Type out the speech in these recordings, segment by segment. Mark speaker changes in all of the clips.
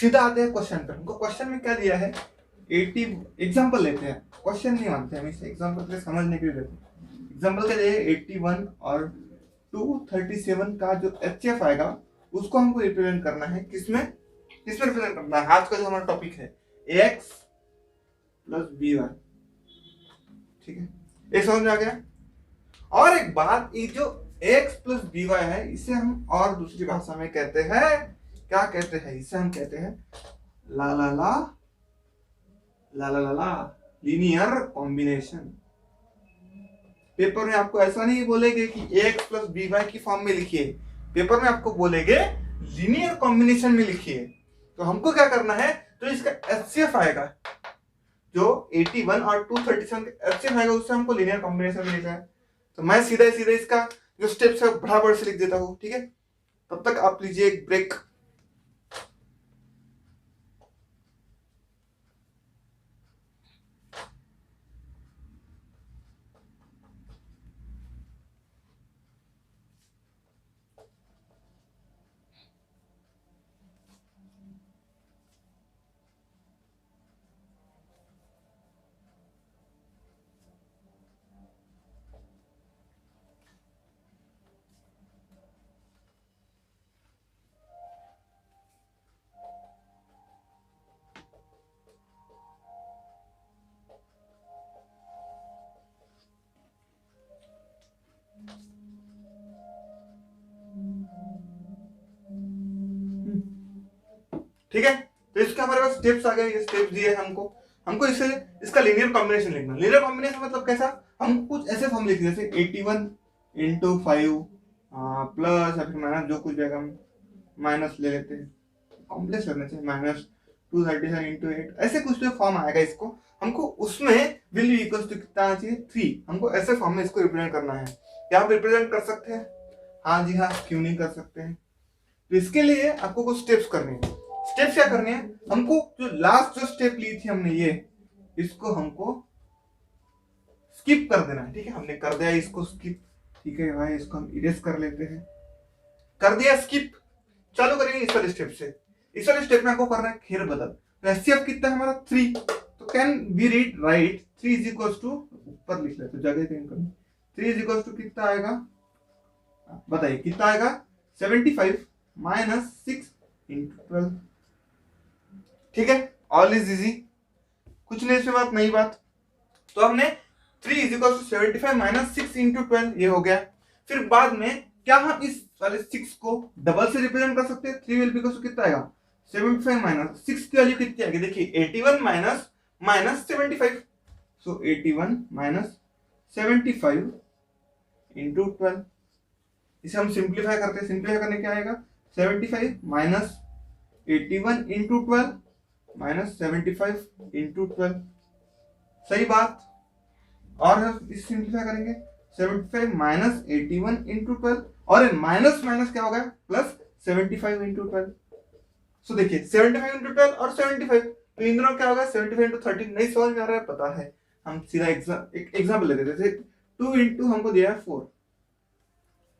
Speaker 1: सीधा आते हैं क्वेश्चन पर। हमको क्वेश्चन में क्या दिया है, 80 एग्जाम्पल लेते हैं, क्वेश्चन नहीं मानते हम इसे, एग्जाम्पल के लिए समझने के लिए लेते हैं। एग्जाम्पल के लिए 81 और 237 का जो HCF आएगा उसको हमको रिप्रेजेंट करना है, किसमें रिप्रेजेंट करना है। आज का जो हमारा टॉपिक है AX प्लस BY, ठीक है, ये समझ में आ गया। और एक बात, ये जो AX प्लस BY है इसे हम और दूसरी भाषा में कहते हैं, क्या कहते हैं, इसे हम कहते हैं ला ला ला ला ला ला ला लीनियर कॉम्बिनेशन। पेपर में आपको ऐसा नहीं बोलेगे कि AX प्लस BY की फॉर्म में लिखिए, पेपर में आपको बोलेगे लीनियर कॉम्बिनेशन में लिखिए। तो हमको क्या करना है, तो इसका HCF आएगा, जो 81 और 237 का HCF आएगा उससे हमको लीनियर कॉम्बिनेशन में लिखा है। तो मैं सीधा सीधा इसका जो स्टेप्स है बराबर से लिख देता हूँ, ठीक है। तब तक आप लीजिए एक ब्रेक। ठीक है, तो इसके हमारे पास स्टेप्स आ गए, ये स्टेप्स दिए हमको इसे इसका लीनियर कॉम्बिनेशन लिखना। लीनियर कॉम्बिनेशन मतलब कैसा, हम कुछ ऐसे फॉर्म लिख जैसे 81 इंटू 5 प्लस या फिर माइनस, जो कुछ भी हम माइनस ले लेते हैं, कॉम्प्लेक्स करना चाहिए, माइनस 237 इंटू 8, ऐसे कुछ भी फॉर्म आएगा। इसको हमको उसमें वैल्यू इक्वल टू कितना आना चाहिए, 3, हमको ऐसे फॉर्म में इसको रिप्रेजेंट करना है। क्या आप रिप्रेजेंट कर सकते हैं, हाँ जी हाँ, क्यों नहीं कर सकते हैं। तो इसके लिए आपको कुछ स्टेप्स करने हैं। स्टेप्स क्या करने हैं, हमको जो लास्ट जो स्टेप ली थी हमने, ये इसको हमको स्किप कर देना है, ठीक है। हमने कर दिया इसको स्किप, ठीक है भाई, इसको हम इरेज कर लेते हैं, कर दिया स्किप। चालू करेंगे इस वाले स्टेप से। इस वाले स्टेप में आपको करना है फेर बदल। तो HCF कितना है हमारा 3, तो can be read write 3 is equal to, ऊपर लिख लेते, जगह चेंज करनी, 3 इज इक्वल टू कितना आएगा, बताइए कितना आएगा, 75 माइनस 6 इंटू 12, ठीक है। ऑल इज इजी, कुछ नहीं इसमें बात, नई बात। तो हमने 3 is equal to 75 minus 6 into 12, ये हो गया। फिर बाद में क्या हम इस वाले 6 को डबल से रिप्रेजेंट कर सकते हैं, 3 विल बी इक्वल टू कितना आएगा, 75 माइनस 6 की वैल्यू कितनी आएगी, देखिए 81 माइनस माइनस 75, सो 81 माइनस 75 इंटू 12। इसे हम सिंप्लीफाई करते हैं, सिंप्लीफाई करने क्या आएगा, 75 माइनस 81 इंटू 12 माइनस 75 इंटू 12, सही बात। और इस सिंप्लीफाई करेंगे, 75 माइनस 81 इंटू 12, और माइनस माइनस क्या होगा, प्लस 75 इंटू 12। सो देखिए 75 इंटू 12 और 75, तो इन दोनों क्या होगा, 75 इंटू 13, नहीं समझ में आ रहा है, पता है, हम सीधा एक एग्जाम्पल लेते हैं, जैसे 2 इंटू हमको दिया है 4,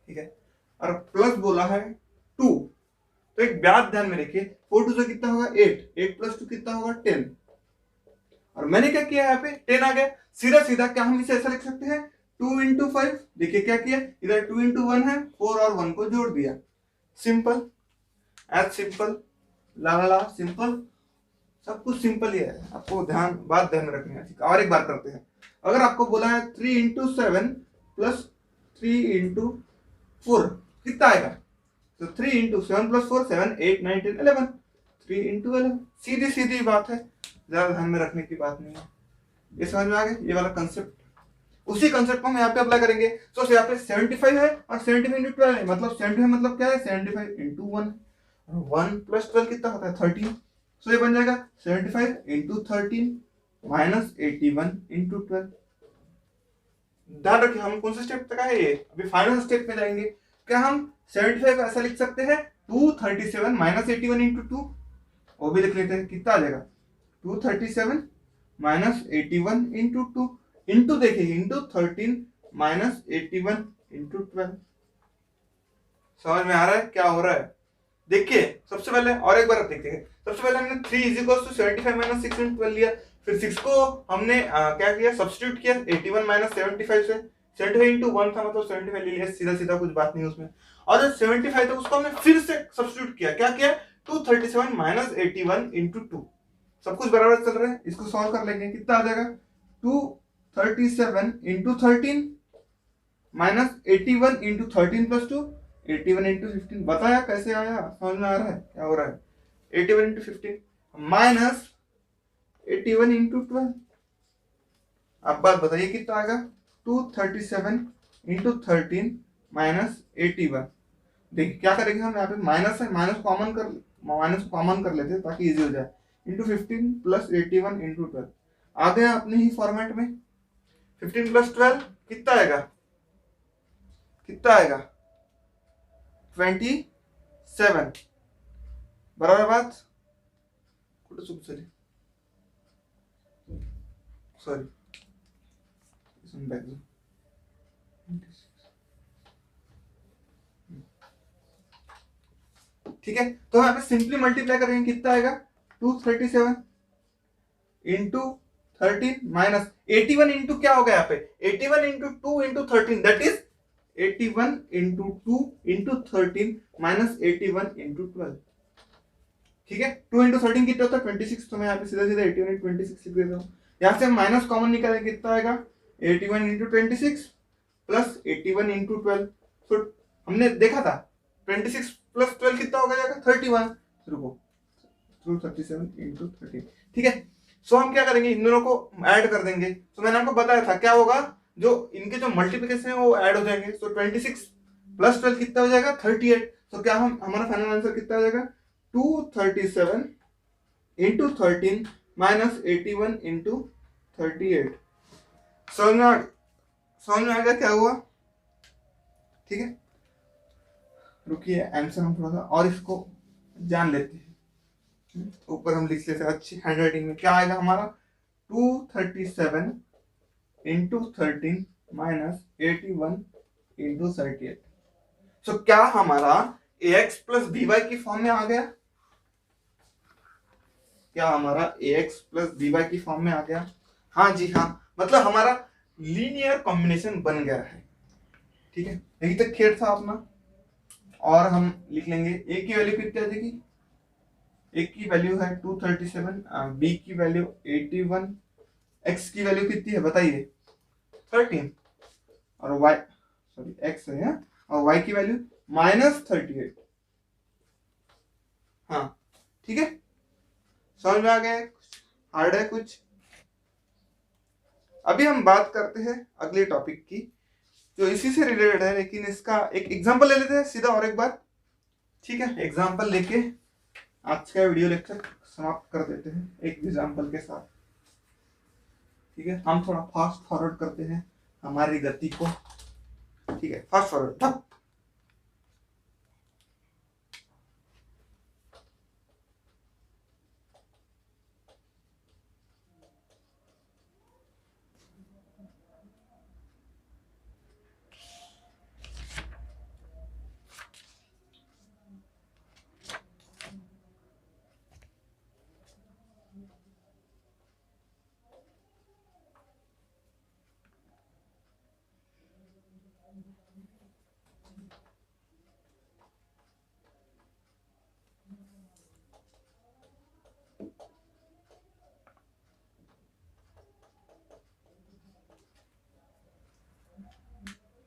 Speaker 1: ठीक है, और प्लस बोला है 2, तो एक बात ध्यान में रखिए, 4 टू से कितना होगा 8, 8 प्लस 2 कितना होगा 10, और मैंने क्या किया यहाँ पे 10 आ गया। सीधा सीधा क्या हम इसे ऐसा लिख सकते हैं, 2 इंटू 5, देखिए क्या किया, इधर 2 इंटू 1 है, 4 और 1 को जोड़ दिया, सिंपल एज सिंपल, ला ला ला सिंपल, सब कुछ सिंपल ही है। आपको बात ध्यान में रखनी है, ठीक है। और एक बार करते हैं, अगर आपको बोला है 3 इंटू 7 प्लस 3 इंटू 4 कितना आएगा, तो 3 इंटू 7 प्लस 4, 7 8 9 10 11, 3 इंटू 11, सीधी सीधी बात है, ज्यादा ध्यान में रखने की बात नहीं है। ये समझ में आ गया, ये वाला कंसेप्ट। उसी कंसेप्ट को हम यहाँ पे अप्लाई करेंगे। तो यहाँ पे 75 है और 75 इंटू 12 है, मतलब 75 मतलब क्या है, 75 इंटू 1, 1 प्लस 12 कितना होता है 13, सो ये बन जाएगा 75 इंटू 13 माइनस 81 इंटू 12। ध्यान रखिए हम कौन से स्टेप तक आए, ये अभी फाइनल स्टेप में जाएंगे। क्या हम 75 को ऐसा लिख सकते हैं, 237 माइनस 81 इंटू 2, वो भी लिख लेते हैं, कितना आ जाएगा 237 माइनस 81 इंटू 2, इंटू देखिए इंटू 13 माइनस 81 इंटू 12। समझ में आ रहा है क्या हो रहा है, देखिए सबसे पहले और एक बार आप देखते हैं, सबसे पहले हमने 3 is equal to 75 minus 6 into 12 लिया, फिर 6 को हमने क्या किया, सब्स्टिट्यूट किया 81 माइनस 75 से, 75 इंटू 1 था मतलब 75 ले लिया, सीधा सीधा, कुछ बात नहीं उसमें। और जो 75 था उसको हमने फिर से सब्स्टिट्यूट किया, क्या किया, 237 माइनस 81 इंटू 2, सब कुछ बराबर चल रहा है, इसको सॉल्व कर लेंगे, कितना आ जाएगा 237 into 13 minus 81 into 13 plus 2, 81 into 15, बताया कैसे आया, समझ में आ रहा है क्या हो रहा है, 81 इंटू 15 माइनस 81 इंटू 12, अब बात बताइए कितना आएगा, 237 इंटू 13 माइनस 81, देखिए क्या करेंगे हम यहाँ पे, माइनस है, माइनस कॉमन कर लेते हैं ताकि इजी हो जाए, इंटू 15 प्लस 81 इंटू 12, आ गया अपने ही फॉर्मेट में, 15 प्लस 12 कितना आएगा, कितना आएगा 27, बराबर बात, सॉरी ठीक है, तो हम यहाँ पे सिंपली मल्टीप्लाई करेंगे, कितना आएगा 237 इंटू 13 माइनस 81 इंटू क्या होगा यहाँ पे, 81 into 2 into 13 that is 81 into 2 into 13 minus 81 into 12, ठीक है, 2 इंटू 13 कितना होता है 26, तो मैं यहाँ पे सीधा सीधा 81 इंटू 26 लिख देता हूँ, यहाँ से हम माइनस कॉमन निकालेंगे, कितना आएगा 81 इंटू 26 प्लस 81 इंटू 12, तो हमने देखा था 26 प्लस 12 कितना हो जाएगा 31, रुको 237 इंटू 13, ठीक है, सो हम क्या करेंगे, इन दोनों को ऐड कर देंगे, तो मैंने आपको बताया था क्या होगा, जो इनके जो मल्टीप्लिकेशन है वो ऐड हो जाएंगे, तो 26 प्लस 12 कितना हो जाएगा 38, तो क्या हम हमारा फाइनल आंसर कितना हो जाएगा 237 इंटू 13 माइनस 81 इंटू 38, समझ में आ गया क्या हुआ, ठीक है, रुकिए आंसर हम थोड़ा सा और इसको जान लेते हैं, ऊपर हम लिख लेते हैं अच्छी हैंडराइटिंग में, क्या आएगा हमारा 237 इंटू 13 माइनस 81 इंटू 38, सो क्या हमारा ax प्लस by की फॉर्म में आ गया, क्या हमारा ax प्लस by की फॉर्म में आ गया, हाँ जी हाँ, मतलब हमारा लीनियर कॉम्बिनेशन बन गया है, ठीक है, यही तक खेल था अपना, और हम लिख लेंगे a की वैल्यू कितनी आ जाएगी, a की वैल्यू है 237, b की वैल्यू 81, x की वैल्यू कितनी है बताइए 13, और y सॉरी x है, और y की वैल्यू माइनस 38, हाँ ठीक है, समझ में आ गया, हार्ड है कुछ। अभी हम बात करते हैं अगले टॉपिक की जो इसी से रिलेटेड है, लेकिन इसका एक एग्जांपल ले लेते हैं सीधा और एक बार, ठीक है, एग्जांपल लेके आज का वीडियो लेक्चर समाप्त कर देते हैं एक एग्जांपल के साथ, ठीक है, हम थोड़ा फास्ट फॉरवर्ड करते हैं हमारी गति को, ठीक है, फास्ट फॉरवर्ड,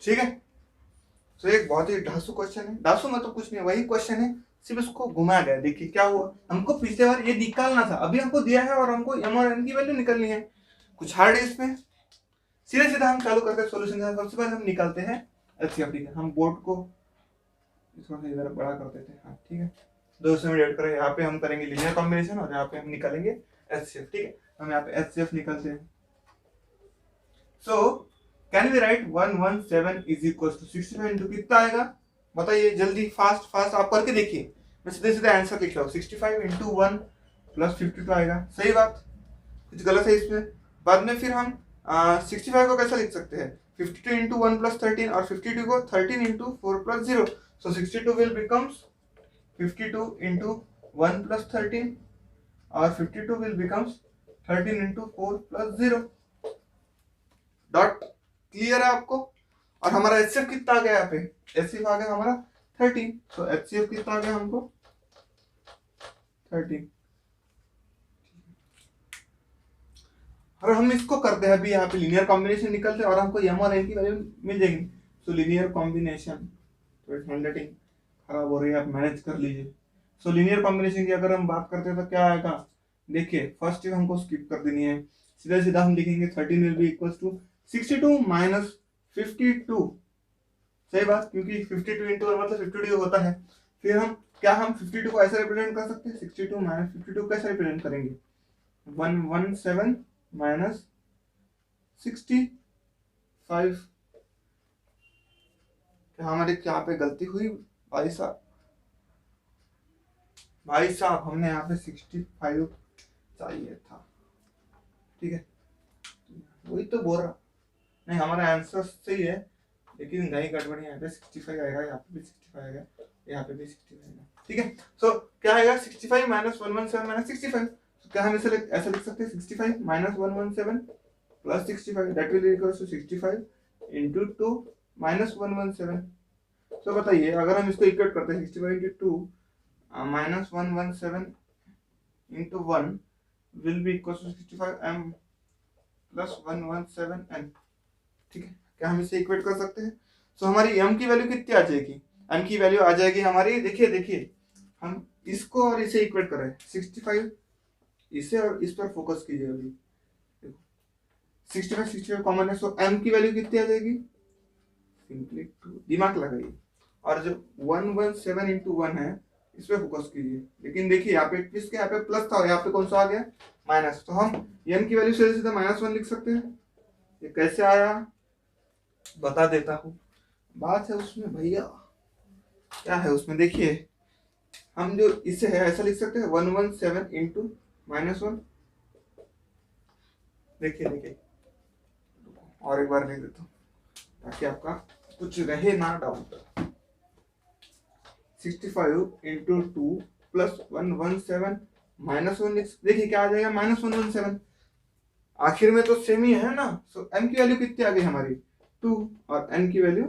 Speaker 1: ठीक है, तो एक बहुत ही ढासू क्वेश्चन है, ढासू मतलब कुछ नहीं, वही क्वेश्चन है, सिर्फ उसको घुमाया गया, देखिए क्या हुआ, हमको पिछले बार ये निकालना था, अभी हमको दिया है और हमको m और n की वैल्यू निकालनी है, कुछ हार्ड है इसमें, सीधे सीधा हम चालू करते हैं सॉल्यूशन के साथ, सबसे पहले हम निकालते हैं एचसीएफ, ठीक है, हम बोर्ड को थोड़ा सा इधर बड़ा कर देते हैं, हाँ ठीक है, 200 में ऐड करें, यहाँ पे हम करेंगे लीनियर कॉम्बिनेशन और यहाँ पे हम निकालेंगे एचसीएफ, ठीक है, हम यहाँ पे एचसीएफ निकालते हैं, so can we write 117 is equal to 65 into कितना आएगा बताइए जल्दी, फास्ट फास्ट आप करके देखिए, मैं सीधे सीधे आंसर लिख रहा हूँ, 65 इंटू 1 प्लस 52 आएगा, सही बात, कुछ गलत है इसमें, बाद में फिर हम 65 को कैसा लिख सकते हैं 52 इंटू 1 प्लस 13 और 52 को 13 into 4 plus 0, so 62 will becomes 52 into 1 plus 13 और 52 will becomes 13 into 4 plus 0 dot. Clear है आपको? और हमारा एचसीएफ कितना आ गया यहाँ पे? एचसीएफ आ गया हमारा 13। तो एचसीएफ कितना आ गया हमको? 13। और हम इसको करते हैं अभी यहाँ पे लीनियर कॉम्बिनेशन निकलते हैं और हमको एम और एन की वैल्यू मिल जाएगी। सो लीनियर कॉम्बिनेशन, तो हैंडराइटिंग खराब हो रही है, आप मैनेज कर लीजिए। सो लीनियर कॉम्बिनेशन की अगर हम बात करते हैं तो क्या आएगा? देखिए फर्स्ट चीज हमको स्किप कर देनी है, सीधा सीधा हम लिखेंगे 13 will be equal to 62 minus 52। सही बात, क्योंकि 52 इंटू 1 मतलब 52 होता है। फिर हम क्या, हम 52 को ऐसे रिप्रेजेंट कर सकते हैं? 62 माइनस 52 कैसे रिप्रेजेंट करेंगे? 117 माइनस 65। क्या हमारे क्या पे गलती हुई भाई साहब? भाई साहब हमने यहाँ पे 65 चाहिए था, ठीक है, वही तो बोल रहा। नहीं हमारा आंसर सही है, लेकिन नहीं गड़बड़ी, यहाँ पे 65 आएगा, यहाँ पे भी 65 आएगा, यहाँ पे भी 65 आएगा, ठीक है। सो क्या आएगा? 65 माइनस 117 माइनस 65। तो क्या हम इसे ऐसा लिख सकते हैं? 65 minus 117 plus 65 that will equal to 65 into 2 minus 117। तो बताइए अगर हम इसको इक्वेट करते हैं 65 into 2 minus 117 into 1 will be equal to 65 m plus 117 n, ठीक है। क्या हम इसे इक्वेट कर सकते हैं? सो हमारी m की वैल्यू कितनी आ जाएगी? m की वैल्यू आ जाएगी हमारी, देखिए हम इसको और इसे इक्वेट कर रहे हैं 65, इसे और इस पर फोकस कीजिए अभी। 65 कॉमन है, सो m की वैल्यू कितनी आ जाएगी? सिंपली 2, दिमाग लगाइए। और जो 117 इंटू 1 है इस पे फोकस कीजिए। लेकिन देखिए यहाँ पे किसके, यहाँ पे प्लस था, यहाँ पे कौन सा आ गया? माइनस। तो हम n की वैल्यू सीधे सीधा -1 लिख सकते हैं। ये कैसे आया बता देता हूँ। बात है उसमें भैया, क्या है उसमें, देखिए हम जो इसे है ऐसा लिख सकते हैं 117 इंटू -1। देखिए और एक बार लिख देता हूँ ताकि आपका कुछ रहे ना डाउट। 65 इंटू 2 प्लस 117 -1, देखिए क्या आ जाएगा? -117। आखिर में तो सेम ही है ना। सो m की वैल्यू कितनी आ गई हमारी? 2 और n की वैल्यू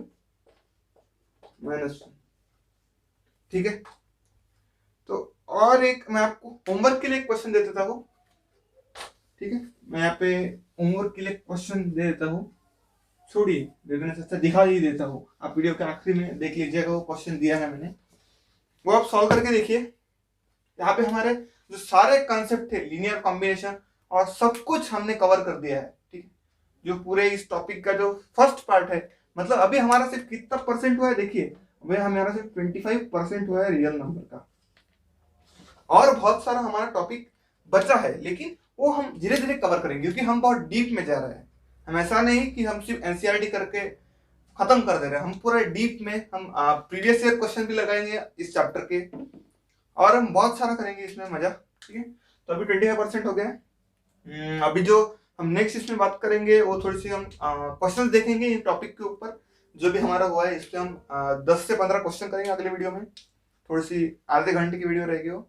Speaker 1: -1, ठीक है। तो और एक मैं आपको होमवर्क के लिए क्वेश्चन दे देता हूँ, ठीक है। मैं यहाँ पे होमवर्क के लिए क्वेश्चन दे देता हूँ, छोड़िए दे देने से अच्छा दिखा ही देता हूँ। आप वीडियो के आखिरी में देख लीजिएगा, वो क्वेश्चन दिया है मैंने, वो आप सॉल्व करके देखिए। यहाँ पे हमारे जो सारे कॉन्सेप्ट थे लीनियर कॉम्बिनेशन और सब कुछ हमने कवर कर दिया है, ठीक है। जो पूरे इस टॉपिक का जो फर्स्ट पार्ट है, मतलब अभी हमारा सिर्फ कितना परसेंट हुआ है देखिए, अभी हमारा सिर्फ 25% हुआ है रियल नंबर का, और बहुत सारा हमारा टॉपिक बचा है, लेकिन वो हम धीरे धीरे कवर करेंगे क्योंकि हम बहुत डीप में जा रहे हैं। हम ऐसा नहीं कि हम सिर्फ एनसीईआरटी करके खत्म कर दे रहे हैं, हम पूरा डीप में हम प्रीवियस ईयर क्वेश्चन भी लगाएंगे इस चैप्टर के, और हम बहुत सारा करेंगे इसमें मजा, ठीक है। तो अभी 25% हो गया है। अभी जो हम नेक्स्ट इसमें बात करेंगे वो थोड़ी सी हम क्वेश्चन देखेंगे इन टॉपिक के ऊपर जो भी हमारा हुआ है, इसमें हम 10 से 15 क्वेश्चन करेंगे अगले वीडियो में। थोड़ी सी आधे घंटे की वीडियो रहेगी, वो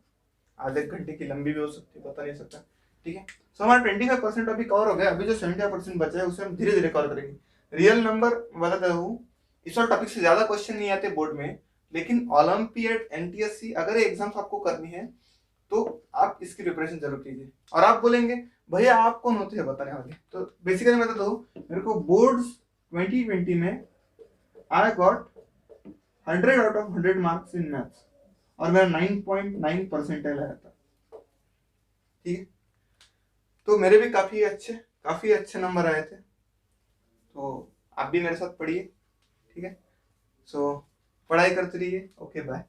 Speaker 1: आधे घंटे की लंबी भी हो सकती है, पता नहीं सकता, ठीक है। सो हमारा 25% अभी कवर हो गया। अभी जो 75% बचा है उसे हम धीरे धीरे कवर करेंगे। रियल नंबर बताता हूँ, इस वाले टॉपिक से ज्यादा क्वेश्चन नहीं आते बोर्ड में, लेकिन ओलंपियड एनटीएससी अगर एग्जाम्स आपको करनी है तो आप इसकी प्रिपरेशन जरूर कीजिए। और आप बोलेंगे भैया आप कौन होते हैं बताने वाले, तो बेसिकली मैं बताता हूँ, मेरे को बोर्ड्स 2020 में I got 100 out of 100 marks in maths और मेरा 9.9 परसेंटाइल आया था, ठीक है। तो मेरे भी काफी अच्छे नंबर आए थे। तो आप भी मेरे साथ पढ़िए, ठीक है। सो पढ़ाई करते रहिए। Okay bye.